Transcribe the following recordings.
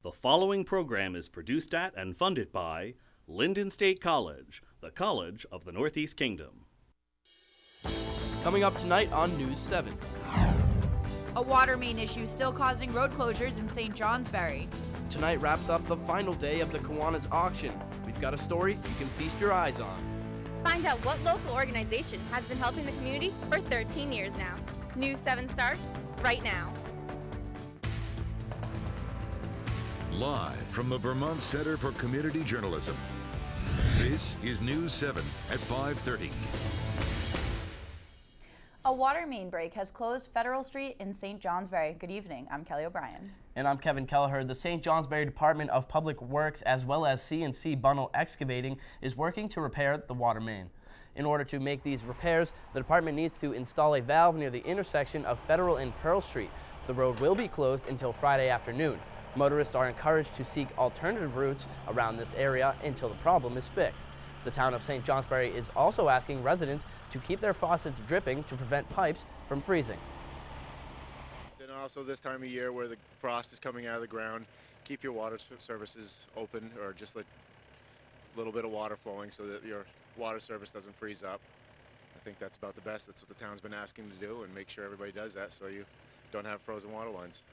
The following program is produced at and funded by Lyndon State College, the College of the Northeast Kingdom. Coming up tonight on News 7. A water main issue still causing road closures in St. Johnsbury. Tonight wraps up the final day of the Kiwanis auction. We've got a story you can feast your eyes on. Find out what local organization has been helping the community for 13 years now. News 7 starts right now. Live from the Vermont Center for Community Journalism, this is News 7 at 5:30. A water main break has closed Federal Street in St. Johnsbury. Good evening, I'm Kelly O'Brien. And I'm Kevin Kelleher. The St. Johnsbury Department of Public Works as well as C&C Bunnell Excavating is working to repair the water main. In order to make these repairs, the department needs to install a valve near the intersection of Federal and Pearl Street. The road will be closed until Friday afternoon. Motorists are encouraged to seek alternative routes around this area until the problem is fixed. The town of St. Johnsbury is also asking residents to keep their faucets dripping to prevent pipes from freezing. And also this time of year where the frost is coming out of the ground, keep your water services open or just let a little bit of water flowing so that your water service doesn't freeze up. I think that's about the best. That's what the town's been asking to do, and make sure everybody does that so you don't have frozen water lines.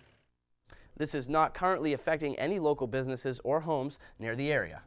This is not currently affecting any local businesses or homes near the area.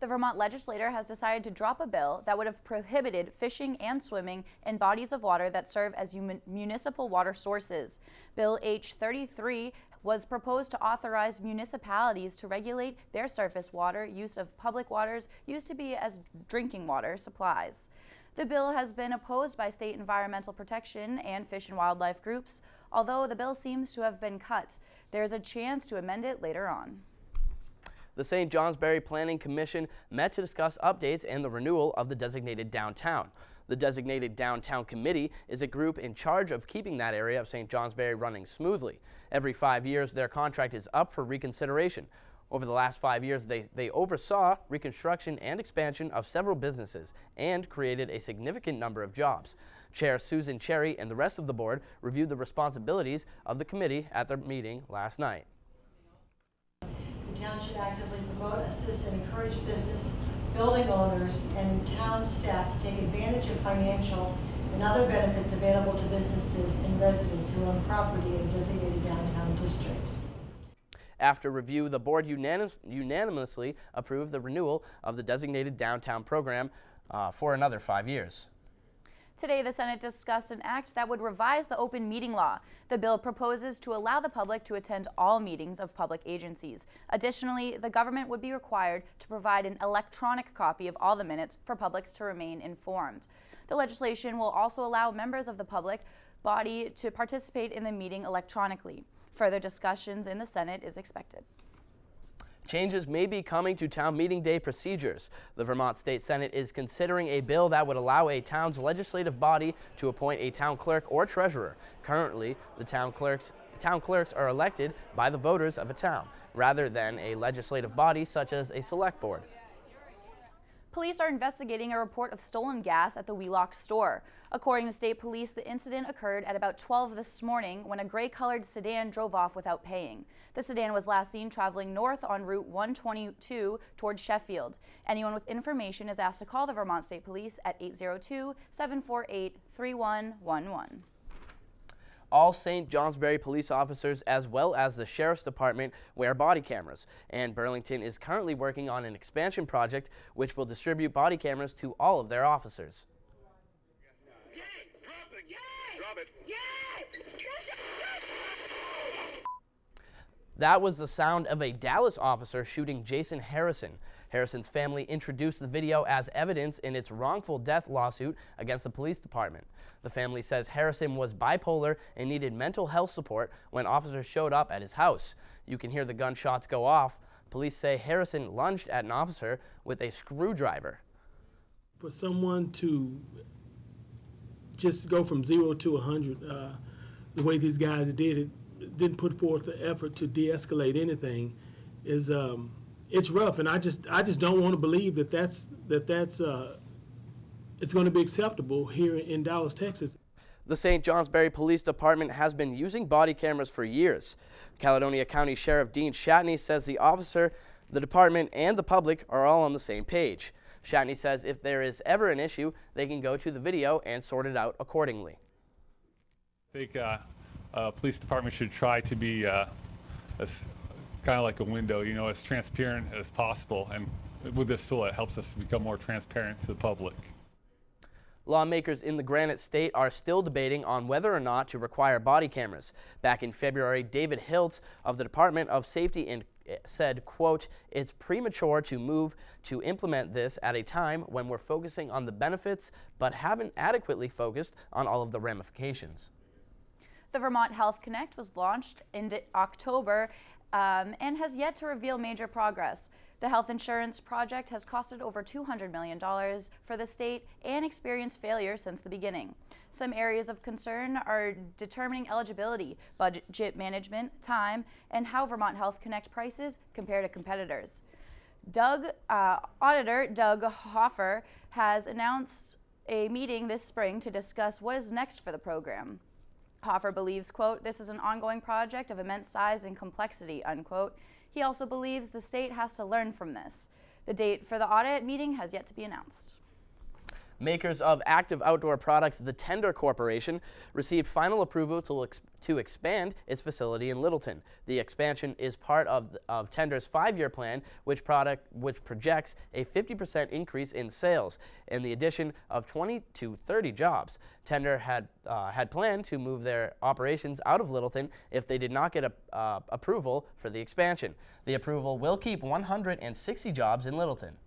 The Vermont legislature has decided to drop a bill that would have prohibited fishing and swimming in bodies of water that serve as municipal water sources. Bill H-33 was proposed to authorize municipalities to regulate their surface water use of public waters used to be as drinking water supplies. The bill has been opposed by state environmental protection and fish and wildlife groups. Although the bill seems to have been cut, there is a chance to amend it later on. The St. Johnsbury Planning Commission met to discuss updates and the renewal of the designated downtown. The designated downtown committee is a group in charge of keeping that area of St. Johnsbury running smoothly. Every 5 years, their contract is up for reconsideration. Over the last 5 years, they oversaw reconstruction and expansion of several businesses and created a significant number of jobs. Chair Susan Cherry and the rest of the board reviewed the responsibilities of the committee at their meeting last night. The town should actively promote, assist, and encourage business, building owners, and town staff to take advantage of financial and other benefits available to businesses and residents who own property in a designated downtown district. After review, the board unanimously approved the renewal of the designated downtown program for another 5 years. Today, the Senate discussed an act that would revise the open meeting law. The bill proposes to allow the public to attend all meetings of public agencies. Additionally, the government would be required to provide an electronic copy of all the minutes for publics to remain informed. The legislation will also allow members of the public body to participate in the meeting electronically. Further discussions in the Senate is expected. Changes may be coming to town meeting day procedures. The Vermont State Senate is considering a bill that would allow a town's legislative body to appoint a town clerk or treasurer. Currently, the town clerks are elected by the voters of a town, rather than a legislative body such as a select board. Police are investigating a report of stolen gas at the Wheelock store. According to state police, the incident occurred at about 12 this morning when a gray-colored sedan drove off without paying. The sedan was last seen traveling north on Route 122 towards Sheffield. Anyone with information is asked to call the Vermont State Police at 802-748-3111. All St. Johnsbury police officers as well as the Sheriff's Department wear body cameras, and Burlington is currently working on an expansion project which will distribute body cameras to all of their officers. Drop it. That was the sound of a Dallas officer shooting Jason Harrison. Harrison's family introduced the video as evidence in its wrongful death lawsuit against the police department. The family says Harrison was bipolar and needed mental health support when officers showed up at his house. You can hear the gunshots go off. Police say Harrison lunged at an officer with a screwdriver. For someone to just go from 0 to 100, the way these guys did it, didn't put forth the effort to de-escalate anything, is it's rough, and I just don't want to believe that that's it's going to be acceptable here in Dallas, Texas. The St. Johnsbury Police Department has been using body cameras for years. Caledonia County Sheriff Dean Shatney says the officer, the department, and the public are all on the same page. Shatney says if there is ever an issue, they can go to the video and sort it out accordingly. I think police department should try to be as kind of like a window, you know, as transparent as possible. And with this tool, it helps us become more transparent to the public. Lawmakers in the Granite State are still debating on whether or not to require body cameras. Back in February, David Hiltz of the Department of Safety said, quote, "It's premature to move to implement this at a time when we're focusing on the benefits but haven't adequately focused on all of the ramifications." The Vermont Health Connect was launched in October and has yet to reveal major progress. The health insurance project has costed over $200 million for the state and experienced failure since the beginning. Some areas of concern are determining eligibility, budget management, time, and how Vermont Health Connect prices compare to competitors. Auditor Doug Hoffer has announced a meeting this spring to discuss what is next for the program. Hoffer believes, quote, "This is an ongoing project of immense size and complexity," unquote. He also believes the state has to learn from this. The date for the audit meeting has yet to be announced. Makers of active outdoor products, the Tender Corporation, received final approval to expand its facility in Littleton. The expansion is part of Tender's 5-year plan, which projects a 50% increase in sales and the addition of 20 to 30 jobs. Tender had planned to move their operations out of Littleton if they did not get approval for the expansion. The approval will keep 160 jobs in Littleton.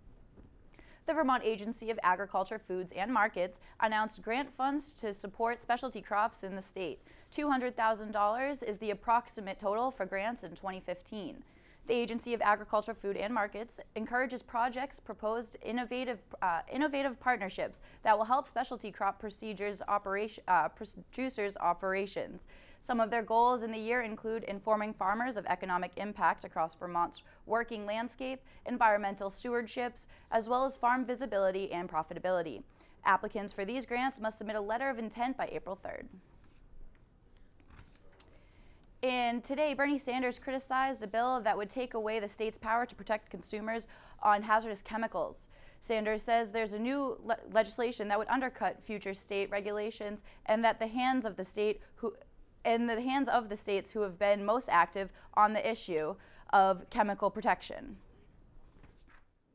The Vermont Agency of Agriculture, Foods, and Markets announced grant funds to support specialty crops in the state. $200,000 is the approximate total for grants in 2015. The Agency of Agriculture, Food, and Markets encourages projects proposed innovative partnerships that will help specialty crop producers' operations. Some of their goals in the year include informing farmers of economic impact across Vermont's working landscape, environmental stewardships, as well as farm visibility and profitability. Applicants for these grants must submit a letter of intent by April 3rd. And today, Bernie Sanders criticized a bill that would take away the state's power to protect consumers on hazardous chemicals. Sanders says there's a new legislation that would undercut future state regulations and that the hands of the states who have been most active on the issue of chemical protection.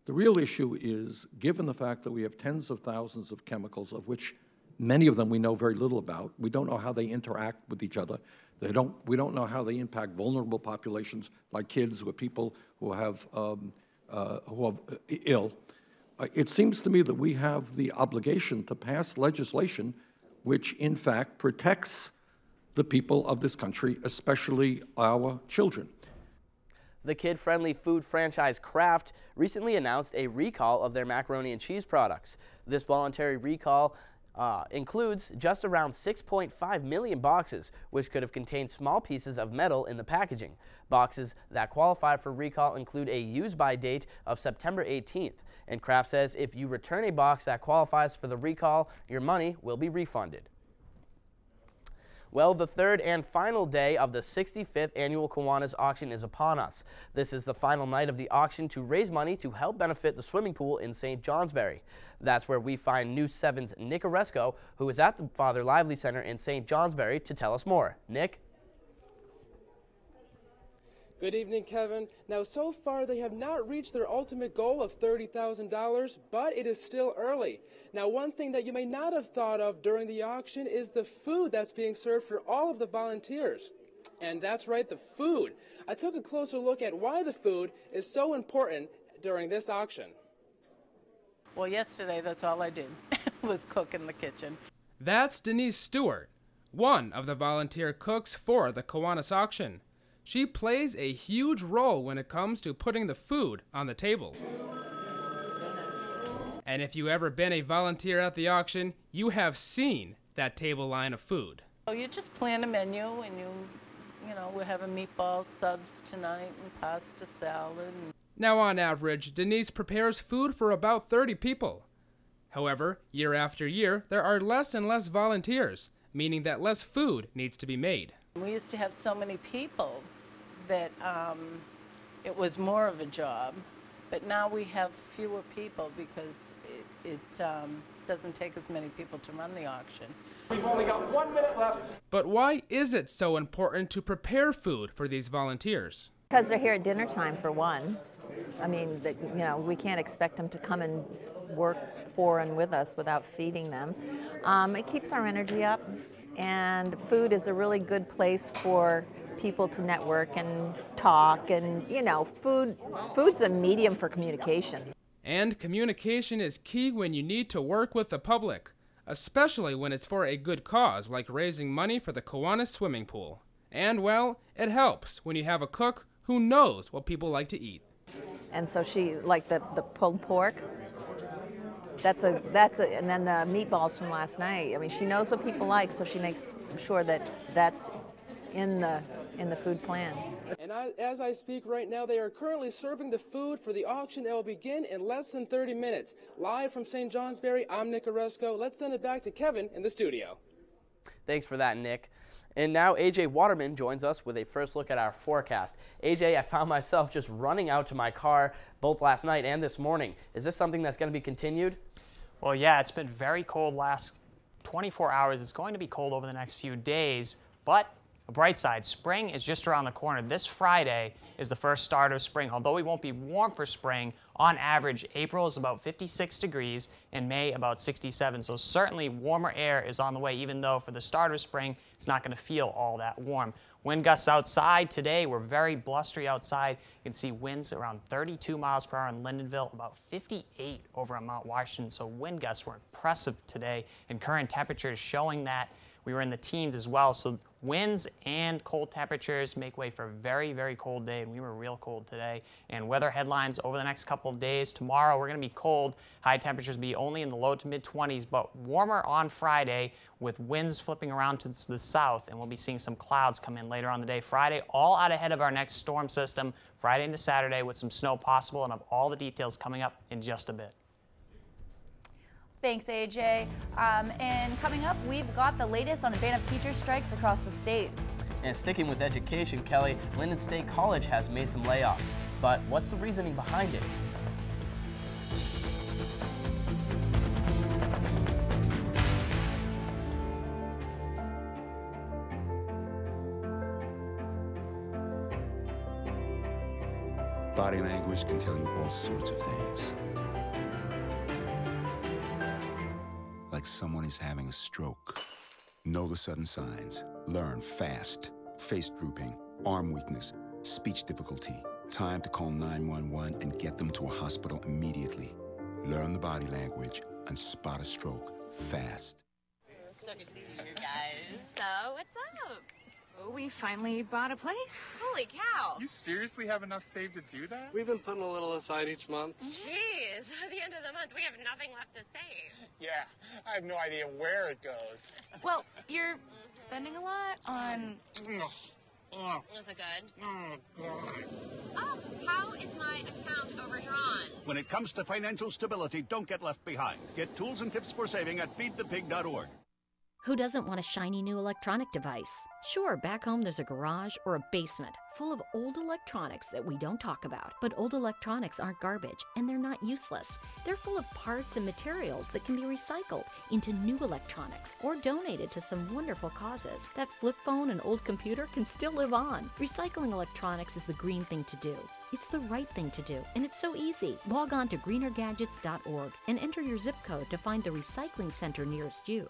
The real issue is, given the fact that we have tens of thousands of chemicals, of which many of them we know very little about, we don't know how they interact with each other. We don't know how they impact vulnerable populations like kids or people who have ill. It seems to me that we have the obligation to pass legislation which, in fact, protects the people of this country, especially our children. The kid-friendly food franchise Kraft recently announced a recall of their macaroni and cheese products. This voluntary recall includes just around 6.5 million boxes, which could have contained small pieces of metal in the packaging. Boxes that qualify for recall include a use-by date of September 18th, and Kraft says if you return a box that qualifies for the recall, your money will be refunded. Well, the third and final day of the 65th annual Kiwanis auction is upon us. This is the final night of the auction to raise money to help benefit the swimming pool in St. Johnsbury. That's where we find News 7's Nick Oresco, who is at the Father Lively Center in St. Johnsbury, to tell us more. Nick? Good evening, Kevin. Now, so far, they have not reached their ultimate goal of $30,000, but it is still early. Now, one thing that you may not have thought of during the auction is the food that's being served for all of the volunteers. And that's right, the food. I took a closer look at why the food is so important during this auction. Well, yesterday, that's all I did, was cook in the kitchen. That's Denise Stewart, one of the volunteer cooks for the Kiwanis auction. She plays a huge role when it comes to putting the food on the tables. And if you've ever been a volunteer at the auction, you have seen that table line of food. So you just plan a menu and you know, we're having meatball subs tonight and pasta salad. Now on average, Denise prepares food for about 30 people. However, year after year, there are less and less volunteers, meaning that less food needs to be made. We used to have so many people that it was more of a job, but now we have fewer people because it doesn't take as many people to run the auction. We've only got 1 minute left. But why is it so important to prepare food for these volunteers? Because they're here at dinner time, for one. I mean, we can't expect them to come and work for and with us without feeding them. It keeps our energy up, and food is a really good place for people to network and talk, and food's a medium for communication. And communication is key when you need to work with the public, especially when it's for a good cause like raising money for the Kiwanis swimming pool. And well, it helps when you have a cook who knows what people like to eat. And so she, like the pulled pork, and then the meatballs from last night. I mean, she knows what people like, so she makes sure that that's in the food plan. And as I speak right now, they are currently serving the food for the auction that will begin in less than 30 minutes. Live from St. Johnsbury, I'm Nick Oresco. Let's send it back to Kevin in the studio. Thanks for that, Nick. And now AJ Waterman joins us with a first look at our forecast. AJ, I found myself just running out to my car both last night and this morning. Is this something that's going to be continued? Well, yeah, it's been very cold last 24 hours. It's going to be cold over the next few days, but a bright side, spring is just around the corner. This Friday is the first start of spring. Although we won't be warm for spring, on average, April is about 56 degrees and May about 67. So certainly warmer air is on the way, even though for the start of spring, it's not going to feel all that warm. Wind gusts outside today, we're very blustery outside. You can see winds around 32 miles per hour in Lyndonville, about 58 over on Mount Washington. So wind gusts were impressive today, and current temperatures showing that we were in the teens as well. So winds and cold temperatures make way for a very, very cold day, and we were real cold today. And weather headlines over the next couple of days. Tomorrow we're going to be cold. High temperatures be only in the low to mid 20s, but warmer on Friday with winds flipping around to the south, and we'll be seeing some clouds come in later on the day. Friday, all out ahead of our next storm system, Friday into Saturday with some snow possible, and of all the details coming up in just a bit. Thanks, AJ. And coming up, we've got the latest on a ban of teacher strikes across the state. And sticking with education, Kelly, Linden State College has made some layoffs. But what's the reasoning behind it? Body language can tell you all sorts of things. Like someone is having a stroke. Know the sudden signs. Learn fast. Face drooping, arm weakness, speech difficulty. Time to call 911 and get them to a hospital immediately. Learn the body language and spot a stroke fast. So good to see you guys. So, what's up? Oh, we finally bought a place. Holy cow. You seriously have enough saved to do that? We've been putting a little aside each month. Jeez, at the end of the month, we have nothing left to save. Yeah, I have no idea where it goes. Well, you're spending a lot on... Is it good? Oh, God. Oh, how is my account overdrawn? When it comes to financial stability, don't get left behind. Get tools and tips for saving at feedthepig.org. Who doesn't want a shiny new electronic device? Sure, back home there's a garage or a basement full of old electronics that we don't talk about. But old electronics aren't garbage, and they're not useless. They're full of parts and materials that can be recycled into new electronics or donated to some wonderful causes. That flip phone and old computer can still live on. Recycling electronics is the green thing to do. It's the right thing to do, and it's so easy. Log on to greenergadgets.org and enter your zip code to find the recycling center nearest you.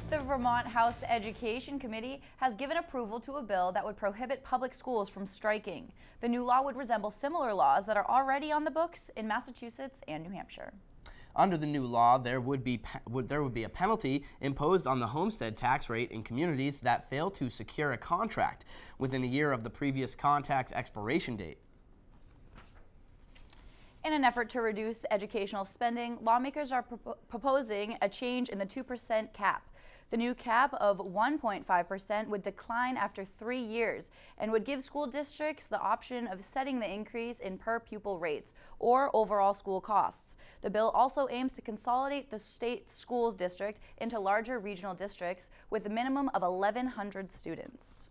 The Vermont House Education Committee has given approval to a bill that would prohibit public schools from striking. The new law would resemble similar laws that are already on the books in Massachusetts and New Hampshire. Under the new law, there would be a penalty imposed on the homestead tax rate in communities that fail to secure a contract within a year of the previous contract's expiration date. In an effort to reduce educational spending, lawmakers are proposing a change in the 2% cap. The new cap of 1.5% would decline after 3 years and would give school districts the option of setting the increase in per pupil rates or overall school costs. The bill also aims to consolidate the state schools district into larger regional districts with a minimum of 1,100 students.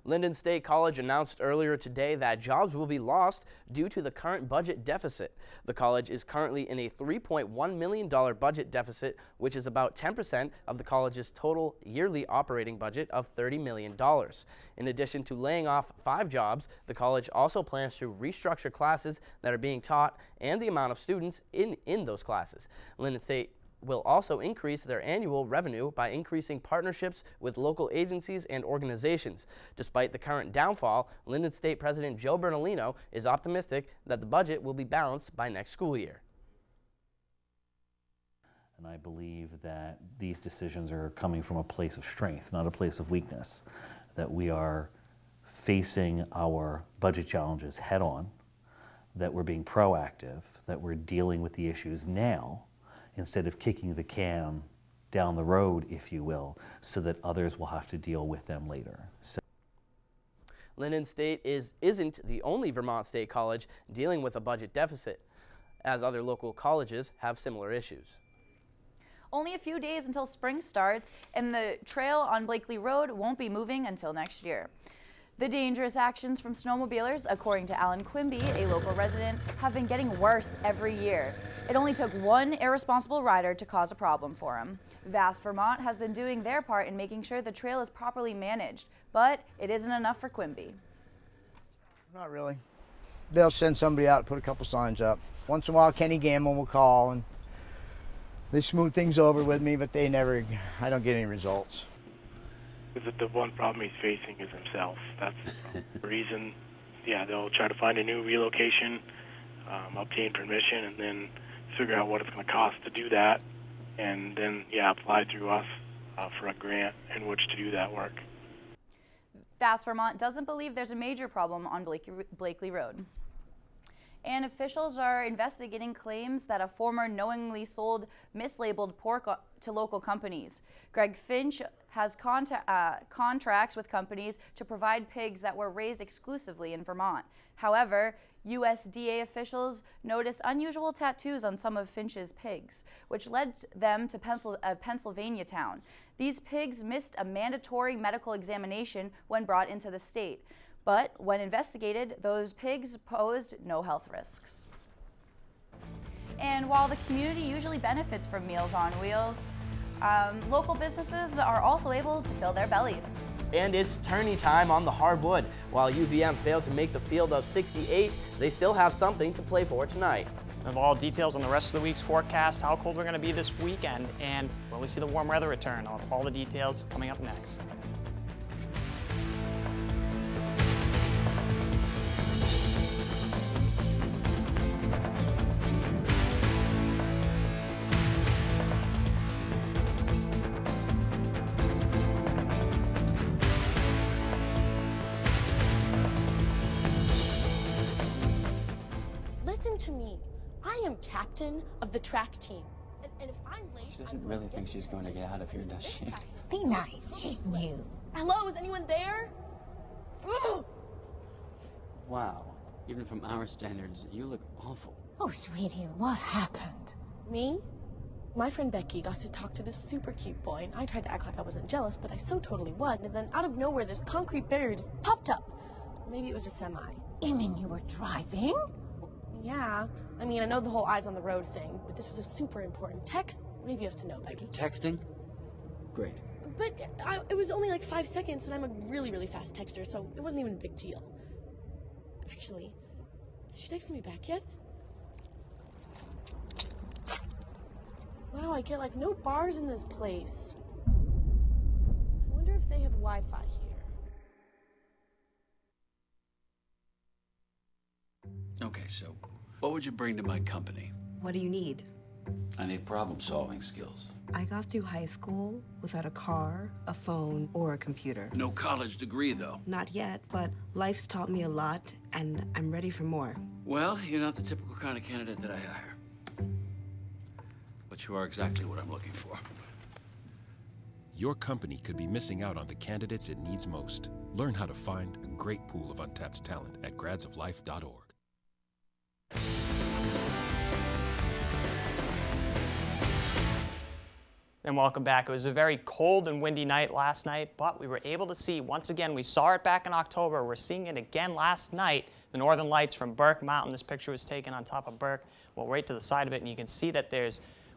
Lyndon State College announced earlier today that jobs will be lost due to the current budget deficit. The college is currently in a $3.1 million budget deficit, which is about 10% of the college's total yearly operating budget of $30 million. In addition to laying off 5 jobs, the college also plans to restructure classes that are being taught and the amount of students in those classes. Lyndon State will also increase their annual revenue by increasing partnerships with local agencies and organizations. Despite the current downfall, Lyndon State President Joe Bernalino is optimistic that the budget will be balanced by next school year. And I believe that these decisions are coming from a place of strength, not a place of weakness, that we are facing our budget challenges head on, that we're being proactive, that we're dealing with the issues now, instead of kicking the can down the road, if you will, so that others will have to deal with them later. Lyndon State isn't the only Vermont State College dealing with a budget deficit, as other local colleges have similar issues. Only a few days until spring starts, and the trail on Blakely Road won't be moving until next year. The dangerous actions from snowmobilers, according to Alan Quimby, a local resident, have been getting worse every year. It only took one irresponsible rider to cause a problem for him. Vast Vermont has been doing their part in making sure the trail is properly managed, but it isn't enough for Quimby. Not really. They'll send somebody out to put a couple signs up. Once in a while, Kenny Gamble will call and they smooth things over with me, but I don't get any results. Because the one problem he's facing is himself. That's the reason. Yeah, they'll try to find a new relocation, obtain permission, and then figure out what it's going to cost to do that, and then, yeah, apply through us for a grant in which to do that work. Vast Vermont doesn't believe there's a major problem on Blakely Road. And officials are investigating claims that a farmer knowingly sold mislabeled pork to local companies. Greg Finch has contracts with companies to provide pigs that were raised exclusively in Vermont. However, USDA officials noticed unusual tattoos on some of Finch's pigs, which led them to a Pennsylvania town. These pigs missed a mandatory medical examination when brought into the state. But when investigated, those pigs posed no health risks. And while the community usually benefits from Meals on Wheels, local businesses are also able to fill their bellies. And it's tourney time on the hardwood. While UVM failed to make the field of 68, they still have something to play for tonight. Of all details on the rest of the week's forecast, how cold we're going to be this weekend, and when we see the warm weather return. I'll have all the details coming up next. Listen to me. I am captain of the track team. And if I'm late... She doesn't really think she's going to get out of here, does she? Be nice. She's new. Hello, is anyone there? Ugh! Wow. Even from our standards, you look awful. Oh, sweetie, what happened? Me? My friend Becky got to talk to this super cute boy, and I tried to act like I wasn't jealous, but I so totally was. And then out of nowhere, this concrete barrier just popped up. Maybe it was a semi. You mean you were driving? Yeah. I mean, I know the whole eyes on the road thing, but this was a super important text. Maybe you have to know, Becky. Texting? Great. But it was only like 5 seconds, and I'm a really, really fast texter, so it wasn't even a big deal. Actually, has she texted me back yet? Wow, I get like no bars in this place. I wonder if they have Wi-Fi here. Okay, so what would you bring to my company? What do you need? I need problem-solving skills. I got through high school without a car, a phone, or a computer. No college degree, though. Not yet, but life's taught me a lot, and I'm ready for more. Well, you're not the typical kind of candidate that I hire. But you are exactly what I'm looking for. your company could be missing out on the candidates it needs most. Learn how to find a great pool of untapped talent at gradsoflife.org. And welcome back. It was a very cold and windy night last night, but we were able to see, once again, we saw it back in October. We're seeing it again last night, the northern lights from Burke Mountain. This picture was taken on top of Burke, well, right to the side of it, and you can see that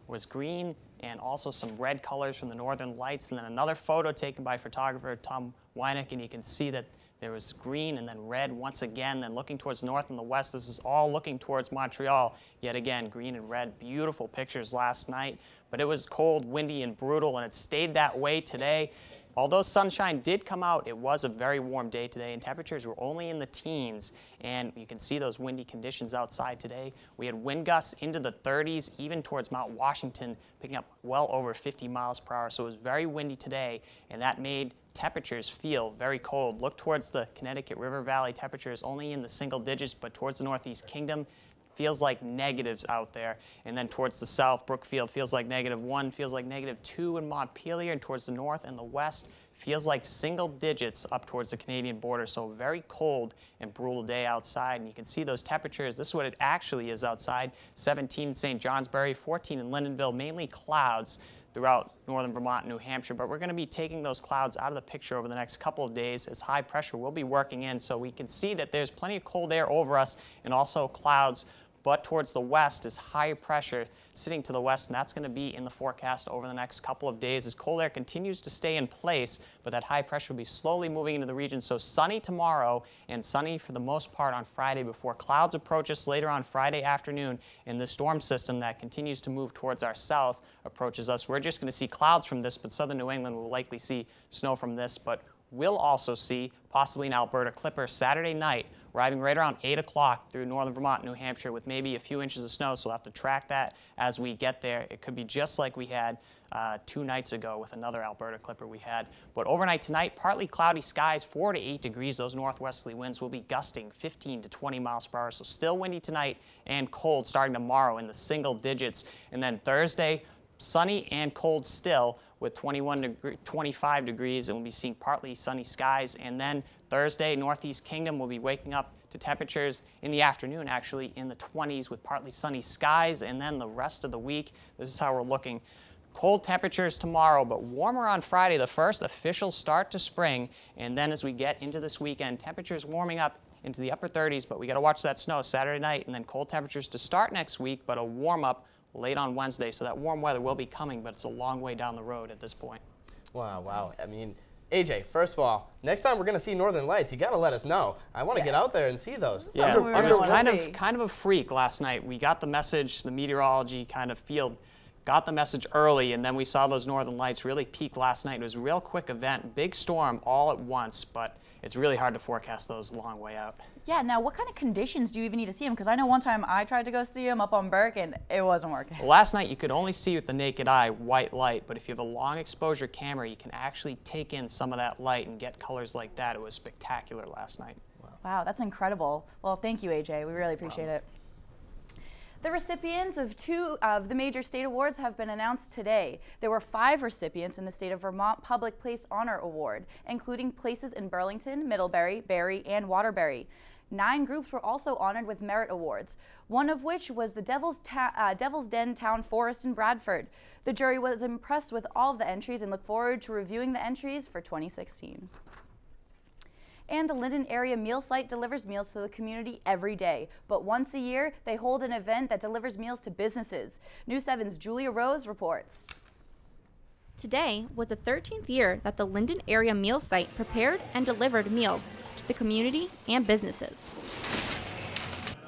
was green and also some red colors from the northern lights. And then another photo taken by photographer Tom Weineck, and you can see that there was green and then red once again. Then looking towards the north and the west, this is all looking towards Montreal. Yet again, green and red, beautiful pictures last night. But it was cold, windy, and brutal, and it stayed that way today. Although sunshine did come out, it was a very warm day today, and temperatures were only in the teens. And you can see those windy conditions outside today. We had wind gusts into the 30s, even towards Mount Washington, picking up well over 50 miles per hour. So it was very windy today, and that made temperatures feel very cold. Look towards the Connecticut River Valley, temperatures only in the single digits, but towards the Northeast Kingdom, feels like negatives out there. And then towards the south, Brookfield feels like -1, feels like -2 in Montpelier, and towards the north and the west, feels like single digits up towards the Canadian border. So very cold and brutal day outside. And you can see those temperatures. This is what it actually is outside. 17 in St. Johnsbury, 14 in Lyndonville, mainly clouds throughout northern Vermont and New Hampshire. But we're going to be taking those clouds out of the picture over the next couple of days as high pressure will be working in. So we can see that there's plenty of cold air over us and also clouds. But towards the west is higher pressure sitting to the west, and that's going to be in the forecast over the next couple of days as cold air continues to stay in place, but that high pressure will be slowly moving into the region. So sunny tomorrow and sunny for the most part on Friday before clouds approach us later on Friday afternoon, and the storm system that continues to move towards our south approaches us. We're just going to see clouds from this, but southern New England will likely see snow from this, but we'll also see possibly an Alberta Clipper Saturday night, arriving right around 8 o'clock through northern Vermont, New Hampshire, with maybe a few inches of snow, so we'll have to track that as we get there. It could be just like we had 2 nights ago with another Alberta Clipper we had. But overnight tonight, partly cloudy skies, 4 to 8 degrees. Those northwesterly winds will be gusting 15 to 20 miles per hour, so still windy tonight and cold starting tomorrow in the single digits. And then Thursday, sunny and cold still with 25 degrees, and we'll be seeing partly sunny skies. And then Thursday, Northeast Kingdom will be waking up to temperatures in the afternoon, actually in the 20s with partly sunny skies. And then the rest of the week, this is how we're looking. Cold temperatures tomorrow, but warmer on Friday, the first official start to spring. And then as we get into this weekend, temperatures warming up into the upper 30s, but we got to watch that snow Saturday night, and then cold temperatures to start next week, but a warm up late on Wednesday. So that warm weather will be coming, but it's a long way down the road at this point. Wow. I mean, AJ, first of all, next time we're going to see Northern Lights, you got to let us know. I want to get out there and see those. Yeah, it was kind of a freak last night. We got the message, the meteorology kind of field got the message early, and then we saw those Northern Lights really peak last night. It was a real quick event, big storm all at once, but it's really hard to forecast those a long way out. Yeah, now what kind of conditions do you even need to see them? Because I know one time I tried to go see them up on Burke and it wasn't working. Well, last night you could only see with the naked eye white light, but if you have a long exposure camera, you can actually take in some of that light and get colors like that. It was spectacular last night. Wow, that's incredible. Well, thank you, AJ. We really appreciate it. The recipients of 2 of the major state awards have been announced today. There were 5 recipients in the State of Vermont Public Place Honor Award, including places in Burlington, Middlebury, Barrie, and Waterbury. 9 groups were also honored with merit awards, one of which was the Devil's Den Town Forest in Bradford. The jury was impressed with all of the entries and look forward to reviewing the entries for 2016. And the Linden Area Meal Site delivers meals to the community every day. But once a year, they hold an event that delivers meals to businesses. News 7's Julia Rose reports. Today was the 13th year that the Linden Area Meal Site prepared and delivered meals to the community and businesses.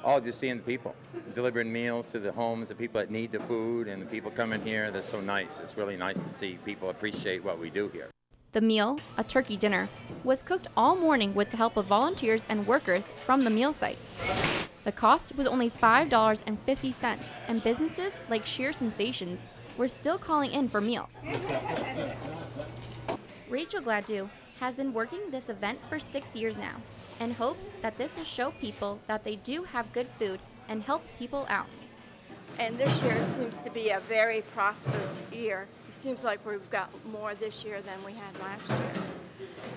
All just seeing the people, delivering meals to the homes, the people that need the food, and the people coming here. They're so nice. It's really nice to see people appreciate what we do here. The meal, a turkey dinner, was cooked all morning with the help of volunteers and workers from the meal site. The cost was only $5.50, and businesses like Sheer Sensations were still calling in for meals. Rachel Gladue has been working this event for 6 years now and hopes that this will show people that they do have good food and help people out. And this year seems to be a very prosperous year. It seems like we've got more this year than we had last year,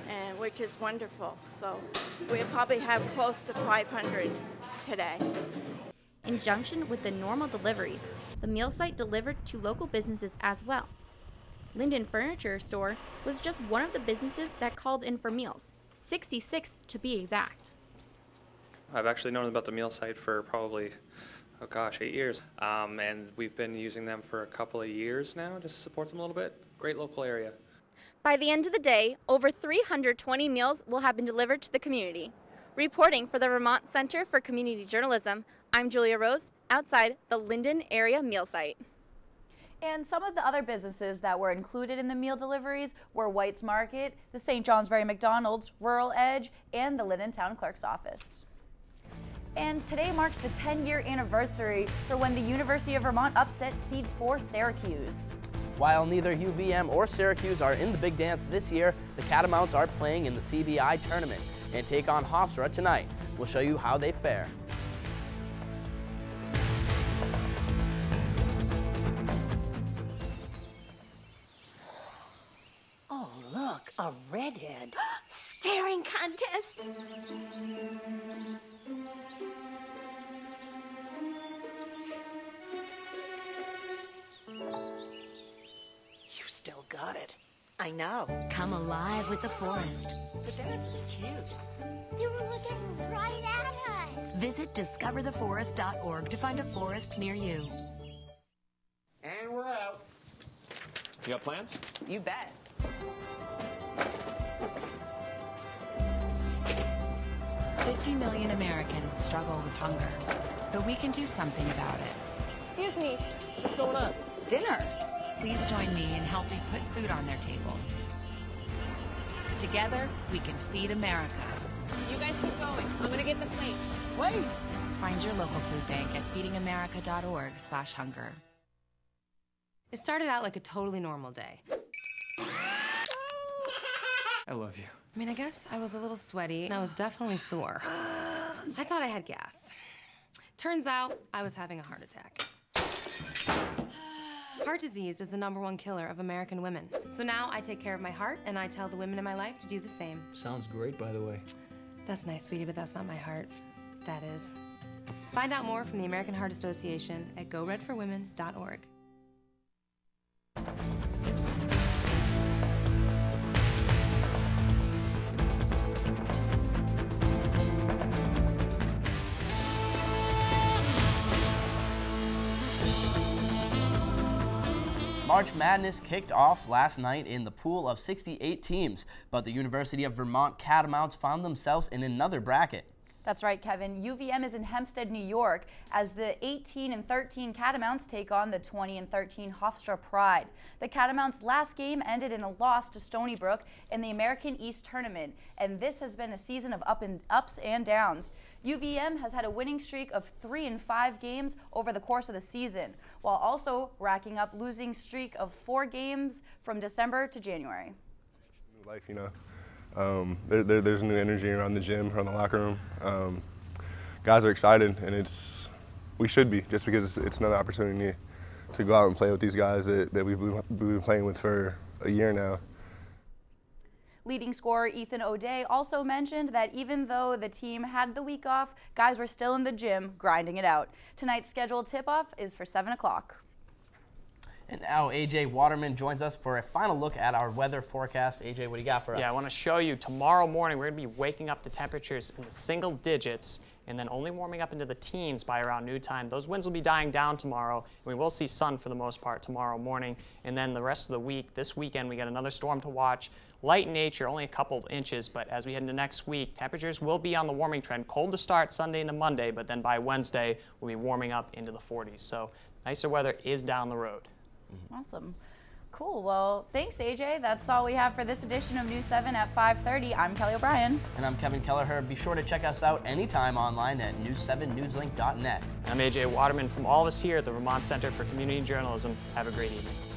and which is wonderful. So we'll probably have close to 500 today. In junction with the normal deliveries, the meal site delivered to local businesses as well. Linden Furniture Store was just one of the businesses that called in for meals, 66 to be exact. I've actually known about the meal site for probably, 8 years. And we've been using them for a couple of years now just to support them a little bit. Great local area. By the end of the day, over 320 meals will have been delivered to the community. Reporting for the Vermont Center for Community Journalism, I'm Julia Rose, outside the Linden area meal site. And some of the other businesses that were included in the meal deliveries were White's Market, the St. Johnsbury McDonald's, Rural Edge, and the Linden Town Clerk's Office. And today marks the 10-year anniversary for when the University of Vermont upset Seed 4 Syracuse. While neither UVM or Syracuse are in the big dance this year, the Catamounts are playing in the CBI tournament and take on Hofstra tonight. We'll show you how they fare. Oh, look, a redhead. Staring contest. You still got it. I know. Come alive with the forest. The dad was cute. You were looking right at us. Visit discovertheforest.org to find a forest near you. And we're out. You got plans? You bet. $50 million Americans struggle with hunger, but we can do something about it. Excuse me. What's going on? Dinner. Please join me in helping put food on their tables. Together, we can feed America. You guys keep going. I'm gonna get the plate. Wait! Find your local food bank at feedingamerica.org/hunger. It started out like a totally normal day. I love you. I mean, I guess I was a little sweaty and I was definitely sore. I thought I had gas. Turns out I was having a heart attack. Heart disease is the #1 killer of American women. So now I take care of my heart and I tell the women in my life to do the same. Sounds great, by the way. That's nice, sweetie, but that's not my heart. That is. Find out more from the American Heart Association at goredforwomen.org. March Madness kicked off last night in the pool of 68 teams, but the University of Vermont Catamounts found themselves in another bracket. That's right, Kevin. UVM is in Hempstead, New York, as the 18-13 Catamounts take on the 20-13 Hofstra Pride. The Catamounts' last game ended in a loss to Stony Brook in the American East Tournament, and this has been a season of ups and downs. UVM has had a winning streak of 3 in 5 games over the course of the season, while also racking up losing streak of 4 games from December to January. New life, you know. There's new energy around the gym, around the locker room. Guys are excited, and we should be, just because it's another opportunity to go out and play with these guys that we've been playing with for a year now. Leading scorer Ethan O'Day also mentioned that even though the team had the week off, guys were still in the gym grinding it out. Tonight's scheduled tip-off is for 7 o'clock. And now AJ Waterman joins us for a final look at our weather forecast. AJ, what do you got for us? Yeah, I want to show you tomorrow morning we're going to be waking up to temperatures in the single digits and then only warming up into the teens by around noon time. Those winds will be dying down tomorrow, and we will see sun for the most part tomorrow morning. And then the rest of the week, this weekend, we got another storm to watch. Light in nature, only a couple of inches, but as we head into next week, temperatures will be on the warming trend. Cold to start Sunday into Monday, but then by Wednesday, we'll be warming up into the 40s. So nicer weather is down the road. Awesome. Cool. Well, thanks, AJ. That's all we have for this edition of News 7 at 5:30. I'm Kelly O'Brien. And I'm Kevin Kelleher. Be sure to check us out anytime online at news7newslink.net. I'm AJ Waterman from all of us here at the Vermont Center for Community Journalism. Have a great evening.